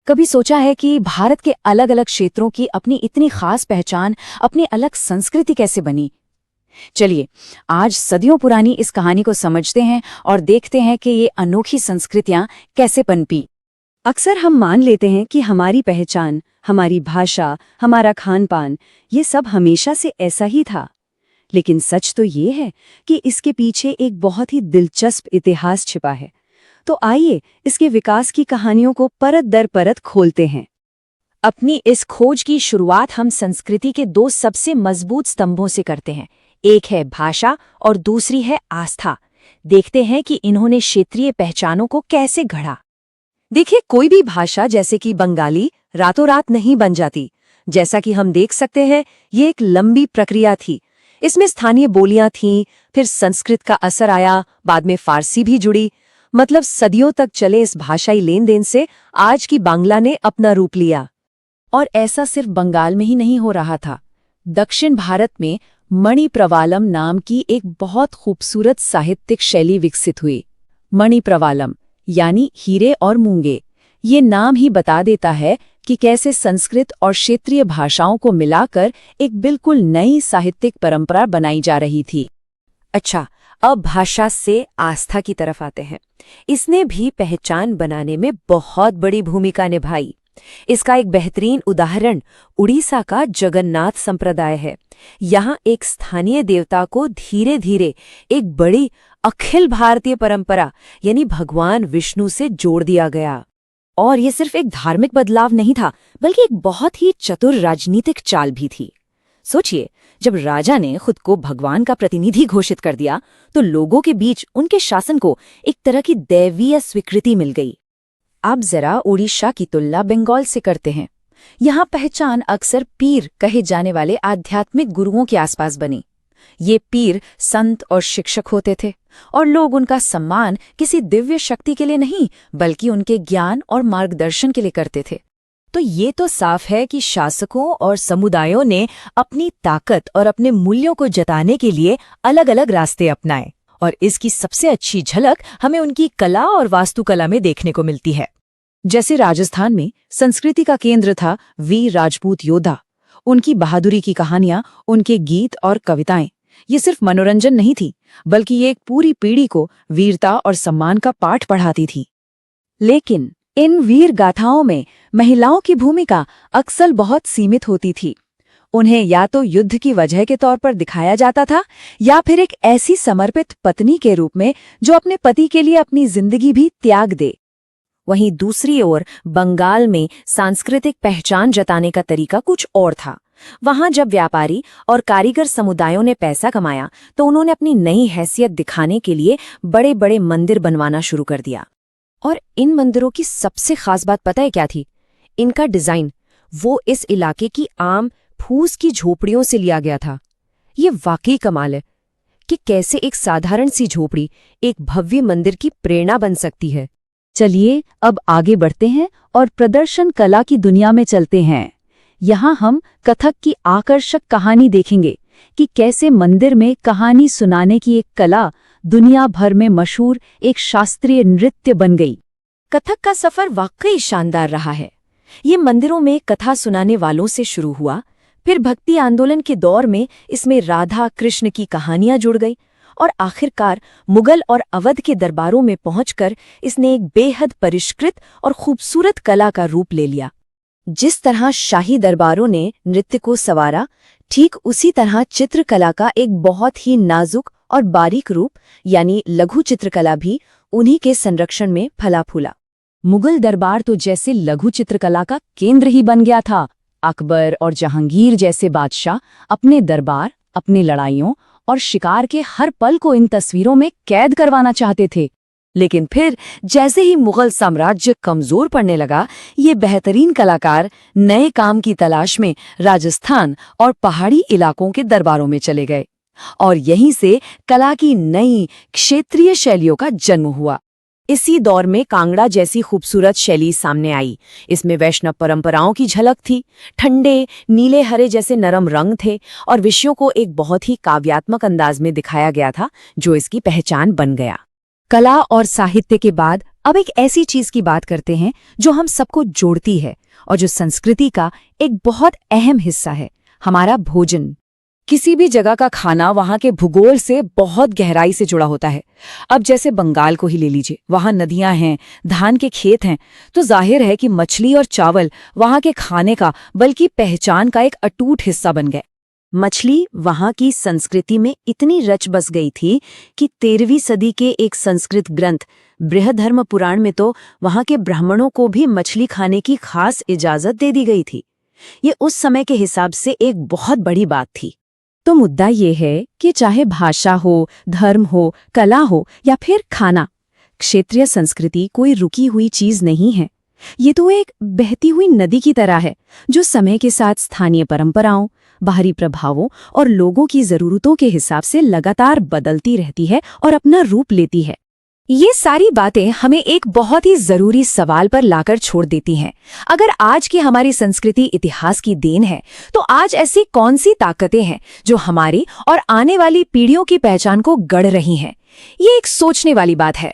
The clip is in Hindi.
कभी सोचा है कि भारत के अलग अलग क्षेत्रों की अपनी इतनी खास पहचान, अपनी अलग संस्कृति कैसे बनी? चलिए, आज सदियों पुरानी इस कहानी को समझते हैं और देखते हैं कि ये अनोखी संस्कृतियां कैसे पनपी। अक्सर हम मान लेते हैं कि हमारी पहचान, हमारी भाषा, हमारा खान-पान, ये सब हमेशा से ऐसा ही था। लेकिन सच तो ये है कि इसके पीछे एक बहुत ही दिलचस्प इतिहास छिपा है। तो आइए इसके विकास की कहानियों को परत दर परत खोलते हैं। अपनी इस खोज की शुरुआत हम संस्कृति के दो सबसे मजबूत स्तंभों से करते हैं। एक है भाषा और दूसरी है आस्था। देखते हैं कि इन्होंने क्षेत्रीय पहचानों को कैसे गढ़ा। देखिए, कोई भी भाषा जैसे कि बंगाली रातों रात नहीं बन जाती। जैसा कि हम देख सकते हैं, ये एक लंबी प्रक्रिया थी। इसमें स्थानीय बोलियां थीं, फिर संस्कृत का असर आया, बाद में फारसी भी जुड़ी। मतलब सदियों तक चले इस भाषाई लेन देन से आज की बांग्ला ने अपना रूप लिया। और ऐसा सिर्फ बंगाल में ही नहीं हो रहा था। दक्षिण भारत में मणिप्रवालम नाम की एक बहुत खूबसूरत साहित्यिक शैली विकसित हुई। मणिप्रवालम यानी हीरे और मूंगे। ये नाम ही बता देता है कि कैसे संस्कृत और क्षेत्रीय भाषाओं को मिलाकर एक बिल्कुल नई साहित्यिक परंपरा बनाई जा रही थी। अच्छा, अब भाषा से आस्था की तरफ आते हैं। इसने भी पहचान बनाने में बहुत बड़ी भूमिका निभाई। इसका एक बेहतरीन उदाहरण उड़ीसा का जगन्नाथ संप्रदाय है। यहाँ एक स्थानीय देवता को धीरे धीरे एक बड़ी अखिल भारतीय परंपरा यानी भगवान विष्णु से जोड़ दिया गया। और ये सिर्फ एक धार्मिक बदलाव नहीं था, बल्कि एक बहुत ही चतुर राजनीतिक चाल भी थी। सोचिए, जब राजा ने खुद को भगवान का प्रतिनिधि घोषित कर दिया, तो लोगों के बीच उनके शासन को एक तरह की दैवीय स्वीकृति मिल गई। अब जरा उड़ीसा की तुलना बंगाल से करते हैं। यहाँ पहचान अक्सर पीर कहे जाने वाले आध्यात्मिक गुरुओं के आसपास बनी। ये पीर संत और शिक्षक होते थे, और लोग उनका सम्मान किसी दिव्य शक्ति के लिए नहीं, बल्कि उनके ज्ञान और मार्गदर्शन के लिए करते थे। तो ये तो साफ है कि शासकों और समुदायों ने अपनी ताकत और अपने मूल्यों को जताने के लिए अलग अलग रास्ते अपनाए। और इसकी सबसे अच्छी झलक हमें उनकी कला और वास्तुकला में देखने को मिलती है। जैसे राजस्थान में संस्कृति का केंद्र था वीर राजपूत योद्धा। उनकी बहादुरी की कहानियां, उनके गीत और कविताएं, ये सिर्फ मनोरंजन नहीं थी, बल्कि ये एक पूरी पीढ़ी को वीरता और सम्मान का पाठ पढ़ाती थी। लेकिन इन वीर गाथाओं में महिलाओं की भूमिका अक्सर बहुत सीमित होती थी। उन्हें या तो युद्ध की वजह के तौर पर दिखाया जाता था, या फिर एक ऐसी समर्पित पत्नी के रूप में जो अपने पति के लिए अपनी जिंदगी भी त्याग दे। वहीं दूसरी ओर बंगाल में सांस्कृतिक पहचान जताने का तरीका कुछ और था। वहां जब व्यापारी और कारीगर समुदायों ने पैसा कमाया, तो उन्होंने अपनी नई हैसियत दिखाने के लिए बड़े बड़े मंदिर बनवाना शुरू कर दिया। और इन मंदिरों की सबसे खास बात पता है क्या थी? इनका डिजाइन वो इस इलाके की आम फूस की झोपड़ियों से लिया गया था। ये वाकई कमाल है कि कैसे एक साधारण सी झोपड़ी एक भव्य मंदिर की प्रेरणा बन सकती है। चलिए अब आगे बढ़ते हैं और प्रदर्शन कला की दुनिया में चलते हैं। यहाँ हम कथक की आकर्षक कहानी देखेंगे कि कैसे मंदिर में कहानी सुनाने की एक कला दुनिया भर में मशहूर एक शास्त्रीय नृत्य बन गई। कथक का सफर वाकई शानदार रहा है। ये मंदिरों में कथा सुनाने वालों से शुरू हुआ, फिर भक्ति आंदोलन के दौर में इसमें राधा कृष्ण की कहानियां जुड़ गई, और आखिरकार मुगल और अवध के दरबारों में पहुंचकर इसने एक बेहद परिष्कृत और खूबसूरत कला का रूप ले लिया। जिस तरह शाही दरबारों ने नृत्य को संवारा, ठीक उसी तरह चित्रकला का एक बहुत ही नाजुक और बारीक रूप यानी लघु चित्रकला भी उन्हीं के संरक्षण में फला फूला। मुगल दरबार तो जैसे लघु चित्रकला का केंद्र ही बन गया था। अकबर और जहांगीर जैसे बादशाह अपने दरबार, अपनी लड़ाइयों और शिकार के हर पल को इन तस्वीरों में कैद करवाना चाहते थे। लेकिन फिर जैसे ही मुगल साम्राज्य कमजोर पड़ने लगा, ये बेहतरीन कलाकार नए काम की तलाश में राजस्थान और पहाड़ी इलाकों के दरबारों में चले गए, और यहीं से कला की नई क्षेत्रीय शैलियों का जन्म हुआ। इसी दौर में कांगड़ा जैसी खूबसूरत शैली सामने आई। इसमें वैष्णव परंपराओं की झलक थी। ठंडे नीले हरे जैसे नरम रंग थे, और विषयों को एक बहुत ही काव्यात्मक अंदाज में दिखाया गया था, जो इसकी पहचान बन गया। कला और साहित्य के बाद अब एक ऐसी चीज की बात करते हैं जो हम सबको जोड़ती है और जो संस्कृति का एक बहुत अहम हिस्सा है, हमारा भोजन। किसी भी जगह का खाना वहाँ के भूगोल से बहुत गहराई से जुड़ा होता है। अब जैसे बंगाल को ही ले लीजिए, वहाँ नदियां हैं, धान के खेत हैं, तो जाहिर है कि मछली और चावल वहाँ के खाने का बल्कि पहचान का एक अटूट हिस्सा बन गए। मछली वहां की संस्कृति में इतनी रच बस गई थी कि 13वीं सदी के एक संस्कृत ग्रंथ बृहधर्म पुराण में तो वहां के ब्राह्मणों को भी मछली खाने की खास इजाजत दे दी गई थी। ये उस समय के हिसाब से एक बहुत बड़ी बात थी। तो मुद्दा ये है कि चाहे भाषा हो, धर्म हो, कला हो या फिर खाना, क्षेत्रीय संस्कृति कोई रुकी हुई चीज नहीं है। ये तो एक बहती हुई नदी की तरह है जो समय के साथ स्थानीय परंपराओं, बाहरी प्रभावों और लोगों की जरूरतों के हिसाब से लगातार बदलती रहती है और अपना रूप लेती है। ये सारी बातें हमें एक बहुत ही जरूरी सवाल पर लाकर छोड़ देती हैं। अगर आज की हमारी संस्कृति इतिहास की देन है, तो आज ऐसी कौन सी ताकतें हैं जो हमारी और आने वाली पीढ़ियों की पहचान को गढ़ रही हैं? ये एक सोचने वाली बात है।